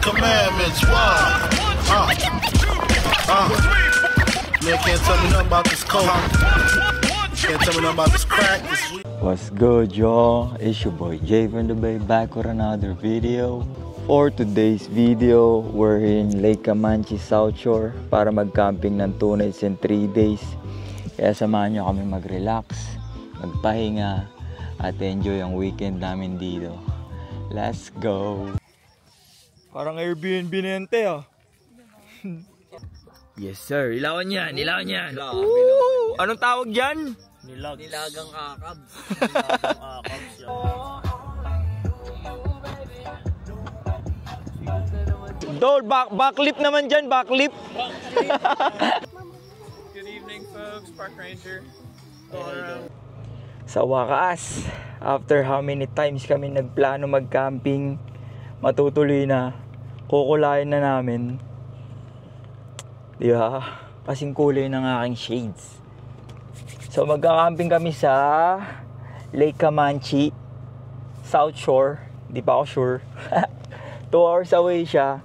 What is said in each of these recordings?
Commandments, why? Man, can't tell me nothing about this coke. Can't tell me nothing about this crack, this weed. What's good, y'all? It's your boy Jay from the Bay, back with another video. For today's video, we're in Lake Comanche, South Shore para mag-camping ng 2 nights and 3 days. Kaya samahan nyo kami mag-relax, magpahinga, at enjoy ang weekend namin dito. Let's go! Parang Airbnb na yan, te, ah. Yes, sir. Ilawan yan, ilawan yan. Ooh, anong tawag dyan? Nilagang akab. Dol, backlip naman dyan, backlip. Good evening, folks. Park Ranger. Sa wakas, after how many times kami nagplano mag-camping, matutuloy na, kukulayan na namin. Diba? Kasing kulay ng aking shades. So magka-camping kami sa Lake Comanche, South Shore. Di pa ako sure. 2 hours away siya.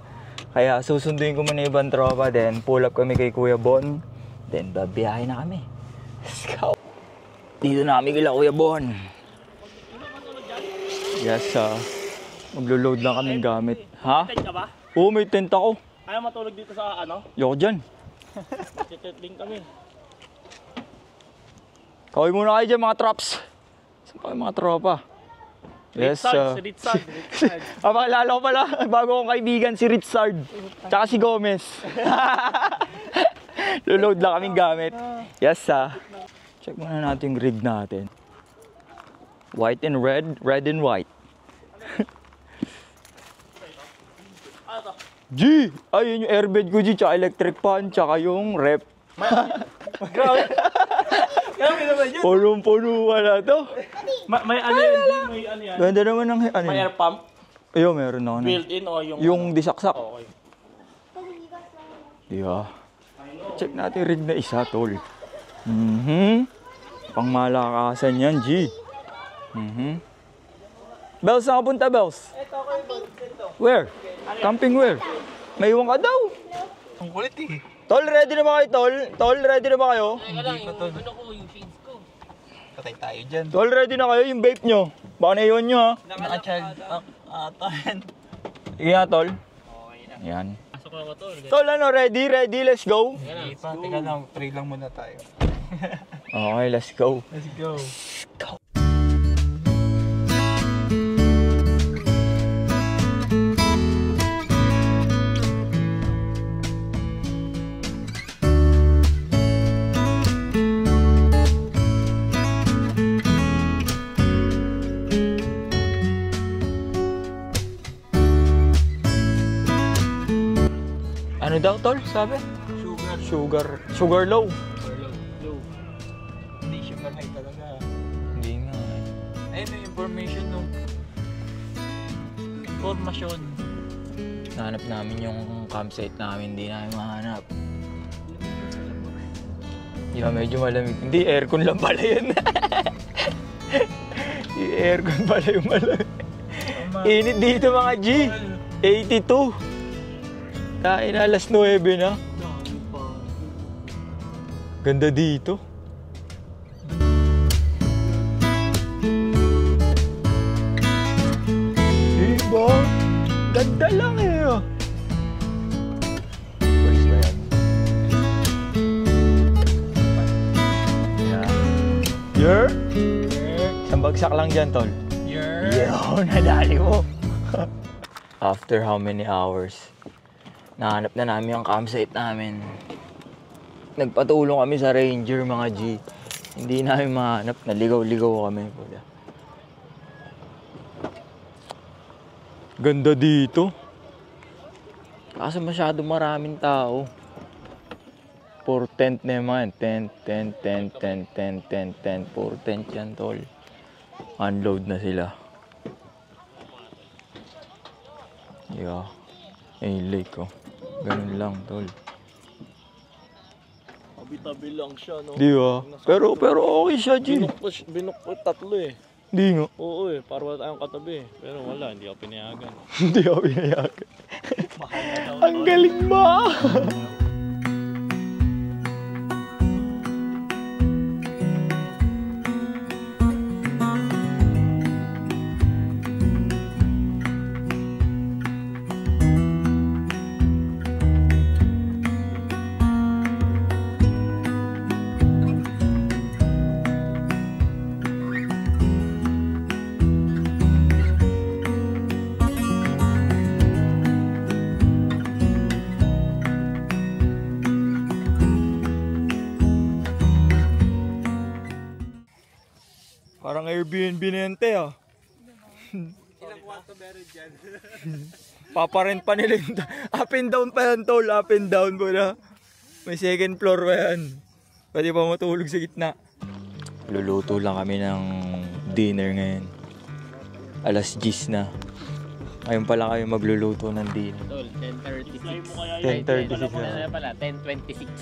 Kaya susunduin ko muna ibang tropa. Then pull up kami kay Kuya Bon. Then babiyahe na kami. Let's go. Dito na kami kila Kuya Bon. Yes, maglo-load lang kaming gamit. Ha? Tent ka ba? Oo, may tent ako. Ayaw matulog dito sa ano? Yoko dyan. Tent din kami. Kaway muna kayo dyan mga traps. Saan pa kayo mga tropa? Yes, Ritzard. Pakilala ko pala, bago kong kaibigan si Ritzard. Tsaka si Gomez. Loload lang kaming gamit. Yes, check muna natin yung rig natin. White and red, red and white. G! Ayun yung airbed ko, G. Tsaka electric fan, tsaka yung rep. Grabe. Grabe naman yun. Punong-puno wala to. May ano yan, may ano yan. Ganda naman ng ano. May air pump. Ayun, meron ako. Built-in o yung... Yung disaksak. Okay. Diba? Check natin rig na isa, tol. Pang malakasan yan, G. Bells, saan ka punta, Bells? Where? Camping where? May iwan ka daw. Ang kulit eh. Tol, ready na ba kayo, Tol? Tol, ready na ba kayo? Hindi pa tol. Ano ko yung shades ko? Patay tayo dyan. Tol, ready na kayo yung vape nyo? Baka naiwan nyo, ha? Naka-child ata yan. Sige nga, Tol. Okay na. Ayan. Pasok na ba tol? Tol, ano, ready? Ready? Let's go. Hindi pa, teka lang. Pray lang muna tayo. Okay, let's go. Let's go. Ano daw, Tol? Sabi? Sugar low. Low. Hindi sugar high talaga. Hindi nga. Ayun yung information no. Information. Nahanap namin yung campsite namin. Hindi namin mahanap. Yeah, medyo malamig. Hindi, aircon lang pala yun. Aircon pala yung malamig. Init dito mga G. 82. Kain na, alas 9 na. Ganda dito. Diba? Ganda lang eh. First ba yan? Yeah. Isang bagsak lang dyan, Tol. Yeah, nadali mo. After how many hours? Nahanap na namin yung campsite namin. Nagpatulong kami sa ranger, mga G. Hindi namin mahanap. Naligaw-ligaw kami. Ganda dito. Kaso masyado maraming tao. Puro tent na yung mga yan. Tent. Puro tent yan, Tol. Unload na sila. Yeah. Ay, lake, oh. Ganun lang, Tol. Tabi-tabi lang siya, no? Di ba? Pero okay siya, G. Binok ko tatlo eh. Di nga. Oo eh, para wala tayong katabi. Pero wala, hindi ako pinayagan. Hindi ako pinayagan. Ang galing mo! Parang Airbnb na yan, te, ah. Ilang kwarto meron dyan? Paparent pa nila yung up and down pa yan, tol. Up and down po na. May second floor pa yan. Pwede pa matulog sa gitna. Luluto lang kami ng dinner ngayon. Alas 10 na. Ngayon pala kayo magluluto ng dinner. Tol, 10:36. 10:36 na. Ano pala? 10:26.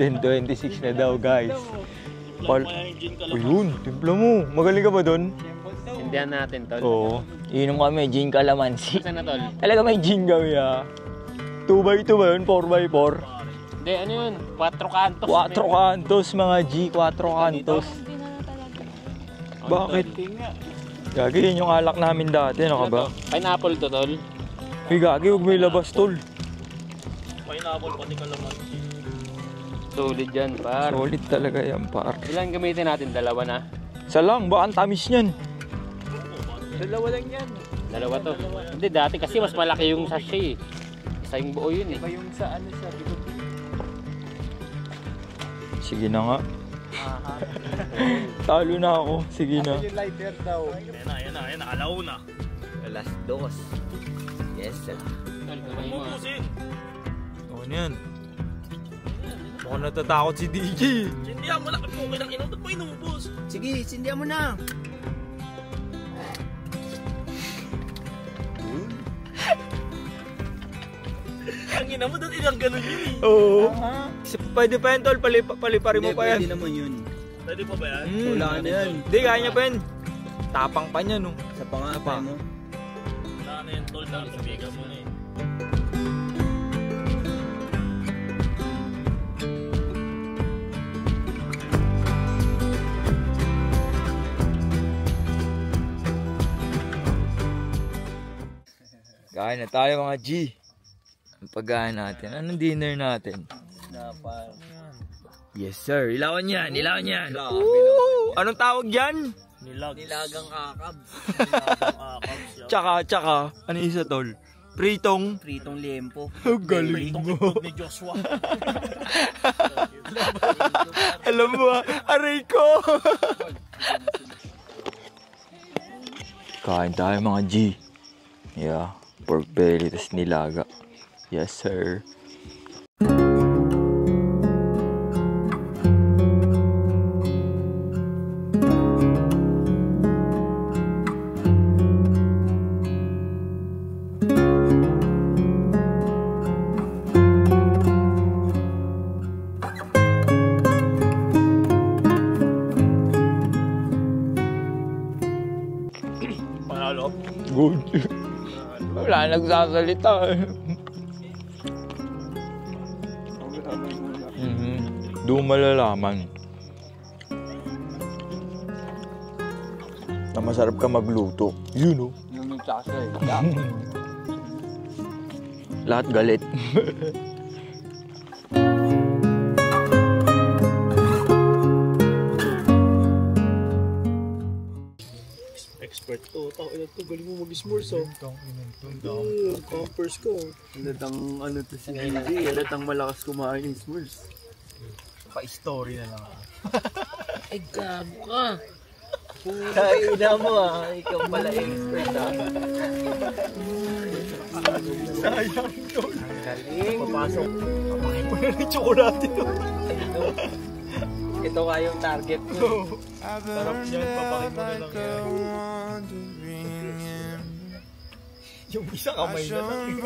10:26 na daw, guys. Ayun, timpla mo. Magaling ka ba doon? Sindihan natin, tol. Oo. Inom kami, gin calamansi. Saan na, tol? Talaga may gin kami, ah. 2x2 ba yun? 4x4? Hindi, ano yun? 4 kantos. 4 kantos, mga G. 4 kantos. Bakit? Gagi, yun yung alak namin dati, ano ka ba? Pineapple to, tol. Hey, gagi, huwag may labas, tol. Pineapple, pati kalamansi. Solid yan, par. Solid talaga yan, par. Ilan gamitin natin? Dalawa na? Isa lang, baka ang tamis niyan. Dalawa lang yan. Dalawa to. Hindi, dati kasi mas malaki yung sachet. Isa yung buo yun eh. Iba yung sa ano siya, bigot. Sige na nga. Talo na ako. Sige na. Yung lighter daw. Ayan na, alauna. Alas 2. Yes, sir. Tol, kamay mo. Pupusin. Ano yan? Mukhang natatakot si DJ. Sindihan mo na, okay lang inom. Ba't mo inubos? Sige, sindihan mo na. Ang ina mo, dati lang ganun yun eh. Oo. Pwede pa yan, tol. Paliparin mo pa yan. Pwede naman yun. Pwede pa ba yan? Wala na yan. Hindi, kaya niya pa yan. Tapang pa niya, no? Sa pangapay mo. Wala na yan, tol. Sabigan mo na eh. Kain na tayo, mga G. Ang pagkain natin. Anong dinner natin? Yes, sir. Ilawan yan. Ilawan yan. Ooh! Anong tawag dyan? Nilagang akab. Tsaka. Ano isa, tol? Pritong lempo. galing mo. Itong ni Joshua. Alam mo, aray ko. Kain tayo, mga G. Yeah. Pork belly, tas nilaga. Yes, sir. Panalo. Good. Wala nagsasalita. Doon malalaman na masarap ka magluto. You know. Yung nagtsasa eh. Lahat galit. Expert to. Tao ina to. Galing mo mag-s'mores oh. Campers ko. Halatang ano to si DJ. Halatang malakas kumain ng s'mores. Pa-story na lang. Ay, gabo ka. Kaina mo ah. Ikaw pala expert ah. Sayang to. Galing. Papasok. Papakain mo na ng tsokolate to. Ito nga yung target ko. Sarap yan. Papakain mo na lang yan. Yung isa kamay na lang.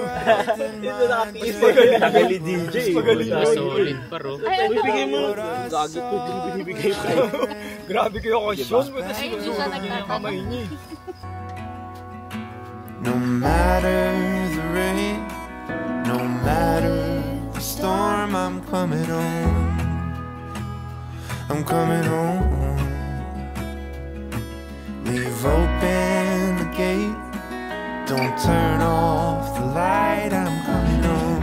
Dito nakatiis. Tagali DJ. Solid paro. Bibigay mo. Gagi ko din binibigay sa'yo. Grabe kayo conscious. Ay, hindi siya nagtatanong. No matter the rain, no No matter the storm, I'm coming home. I'm coming home. Leave open the gate. Don't turn off the light. I'm coming home.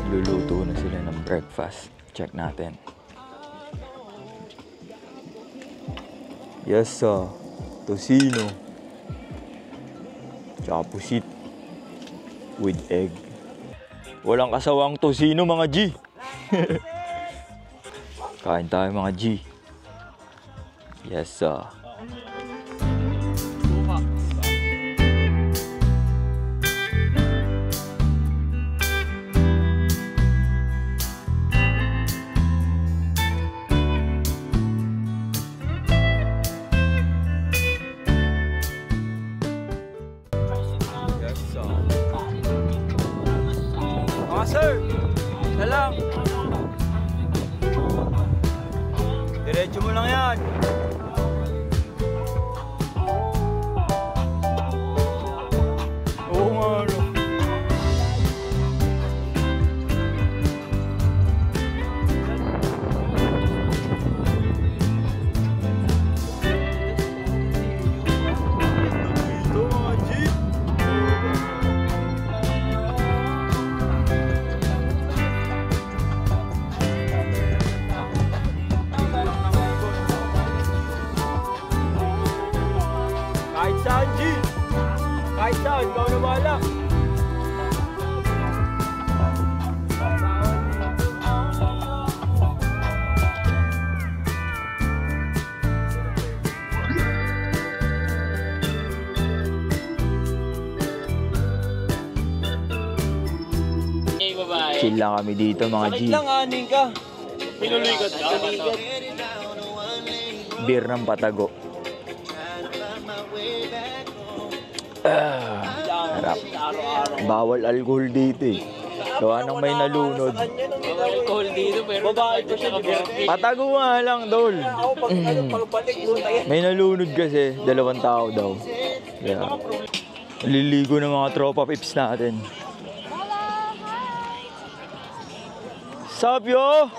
Luluto na sila ng breakfast. Check natin. Yes, tocino. Tsaka pusit. With egg. Walang kasawang tocino, mga G. Kain tayo, mga G. Yes, sir, na lang. Diretso mo lang yan. Oo nga, ano. Ito mga jeep. Kahit saan, G! Kahit saan, ikaw na bahala! Hey, babae. Chill lang kami dito, mga G. aning ka. Pinuligot ka. Beer ng Patago. Harap. Bawal alcohol dito eh. Gawa nang may nalunod. Alcohol dito pero babae pa siya kabirthday. Patago nga lang, Dol. May nalunod kasi, 2 tao daw. Kaya, liligo ng mga tropa pips natin. Sup, yo?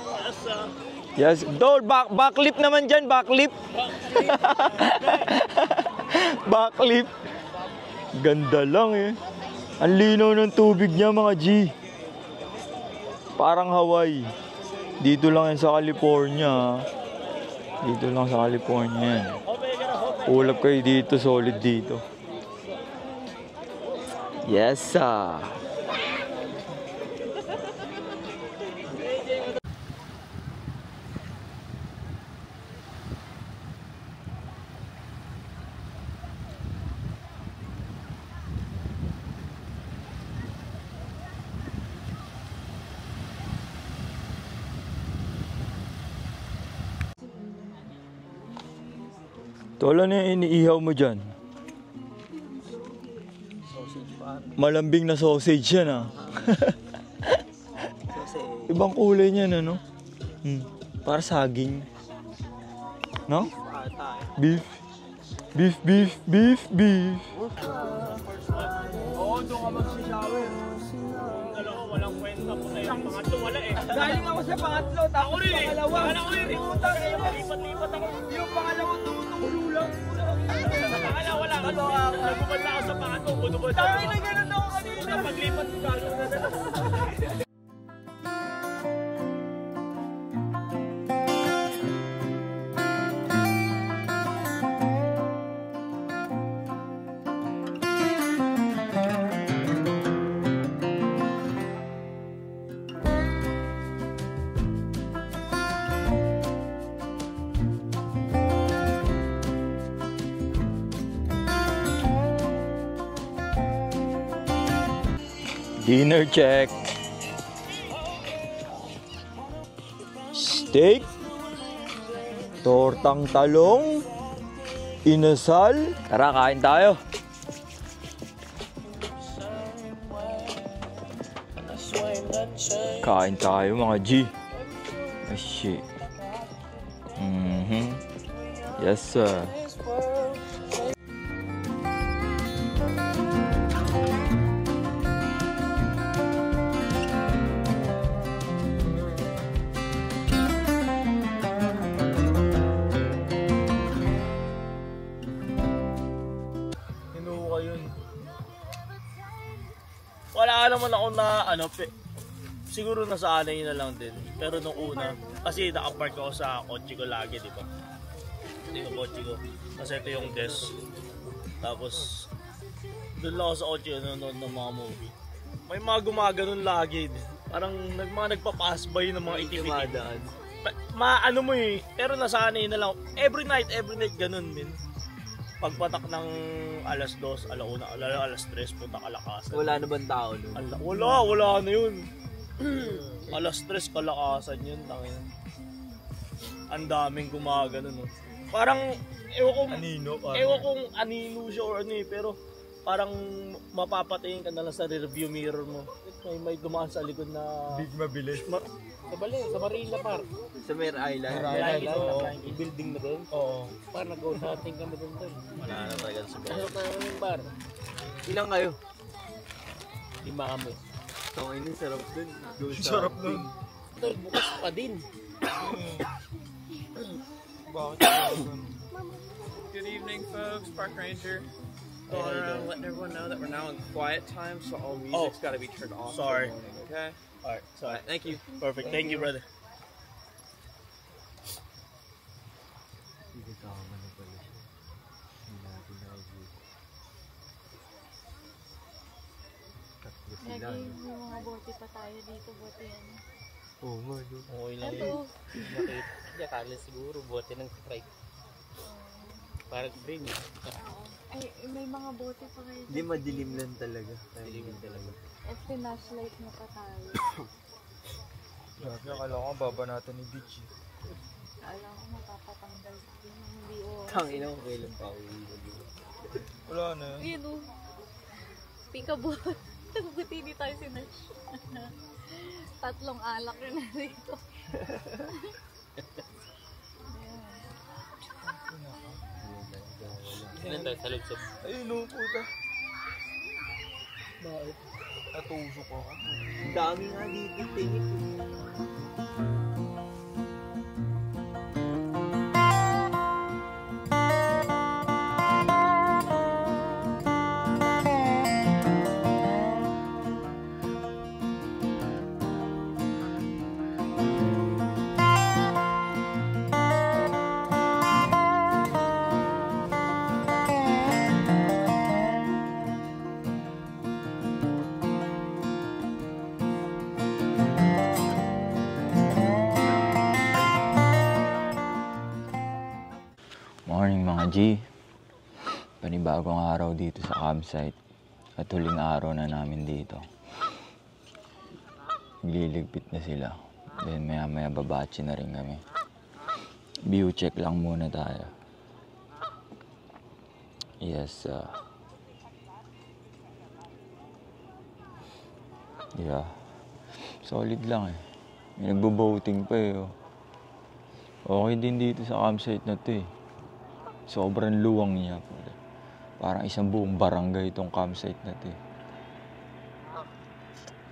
Yes, Dol, backlip naman dyan, backlip. Backlip. Ganda lang eh. Ang linaw ng tubig niya, mga G. Parang Hawaii. Dito lang yan sa California. Dito lang sa California. Ulap kayo dito, solid dito. Yes, sir. Tol, ano yung iniihaw mo dyan? Malambing na sausage yan ah. Ibang kulay niyan ano? Para saging. No? Beef. Beef, beef, beef, beef. Oo, doon ka mag-shower. Dalawa, walang kwenta po na yung pangatlo, wala eh. Galing ako sa pangatlo, tapos pangalawa. Ako rin, lipat-lipat ako. Yung pangalawa, tumutulong lang. Sa pangalawa, wala ka. Nagubad na ako sa pangatlo, bunubad. Tayo na ganun ako kanina. Paglipat, gano'n na lang. Dinner check. Steak. Tortang talong. Inasal. Tara, kain tayo. Kain tayo mga G. Oh shit. Yes sir. Kinuha yun. Wala naman ako na siguro nasanay na lang din. Pero nung una, kasi nakapark ako sa kotse ko lagi, di ba? Ito yung kotse ko. Kasi ito yung desk. Tapos, doon lang ako sa kotse nanonood ng mga movie. May mga gumaganon lagi. Parang mga nagpa-pass by ng mga itim-itim. Ano mo eh, pero nasanay na lang. Every night ganun din. Pagpatak ng alas 2, alas 3, punta Kalakasan. Wala na bang tao nun? Wala na yun. Alas 3, Kalakasan yun. Ang daming gumagano no. Parang, ewan kong anino siya or ano eh, pero parang mapapatingin ka na lang sa review mirror mo. May dumaan sa likod na... Big mabilis. Sa Marina Park. Sa Mare Island. Yung building na doon. Oo. Parang nag-go shopping kami doon. Wala na talaga sa Ano pa yung bar? Ilang kayo? 5 kami. Tangay na, sarap dun. Sarap nun. Tol, bukas pa din. Good evening, folks. Park Ranger. Going around letting everyone know that we're now in quiet time, so all music's got to be turned off. Sorry. In the morning, okay? Alright, sorry. Thank you. Perfect. Thank you, brother. Lagi may mga bote pa tayo dito, bote yan. Oo nga, no? Okay lang Ito, yun. Hindi, akala siguro bote ng Sprite. Parang green eh. ay, may mga bote pa kayo. Hindi, madilim lang talaga. Madilim talaga. At pinashlight na pa tayo. Grabe, akala ko baba natin ni Beach. Alam ko mapapatanggal din. Hindi o. Tangina ko, kailan pa ako wala na. Ayun o. Peekaboo. Buti hindi tayo sinash. 3 alak yun na dito. Ilan tayo sa loob? Ayun o, puta. Bakit? Natusok ako. Ang dami nga dito, tingit. Morning mga G. Panibagong araw dito sa campsite. At huling araw na namin dito. Liligpit na sila. Then maya maya babachi na rin kami. View check lang muna tayo. Yes. Yeah. Solid lang eh. May nagbo-boating pa eh. Oh. Okay din dito sa campsite na to eh. Sobrang luwang niya. Parang isang buong barangay itong campsite na ito.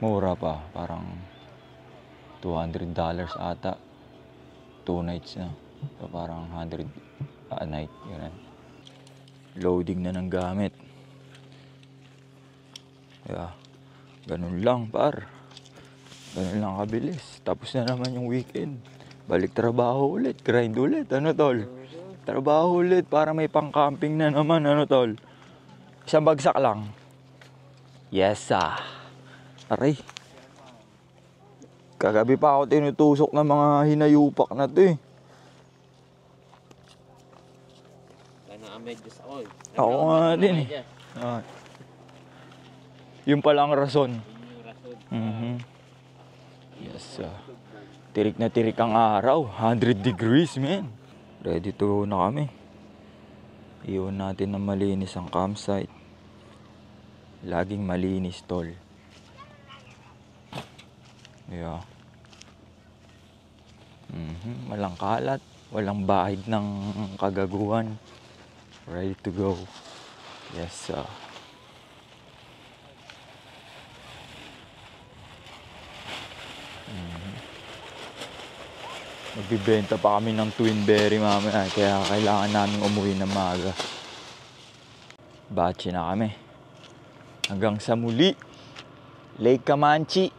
Mura pa. Parang $200 ata. 2 nights na. So parang 100 a night. Yun. Loading na ng gamit. Yeah. Ganun lang par. Ganun lang kabilis. Tapos na naman yung weekend. Balik trabaho ulit. Grind ulit. Ano tol? Trabaho ulit para may pang-camping na naman, ano tol? Isang bagsak lang. Yes, Aray. Kagabi pa ako tinutusok ng mga hinayupak na to eh. Naka-medyas ako eh. Ako nga din eh. Yung palang rason. Yung Yes, tirik na tirik ang araw. 100 degrees, man. Ready to go na kami. Iwan natin na malinis ang campsite. Laging malinis, tol. Yeah. Walang kalat, walang bahid ng kagaguhan. Ready to go. Yes, Magbibenta pa kami ng twin berry mamaya, kaya kailangan namin umuwi ng maaga. Bachi na kami. Hanggang sa muli, Lake Kamanchi.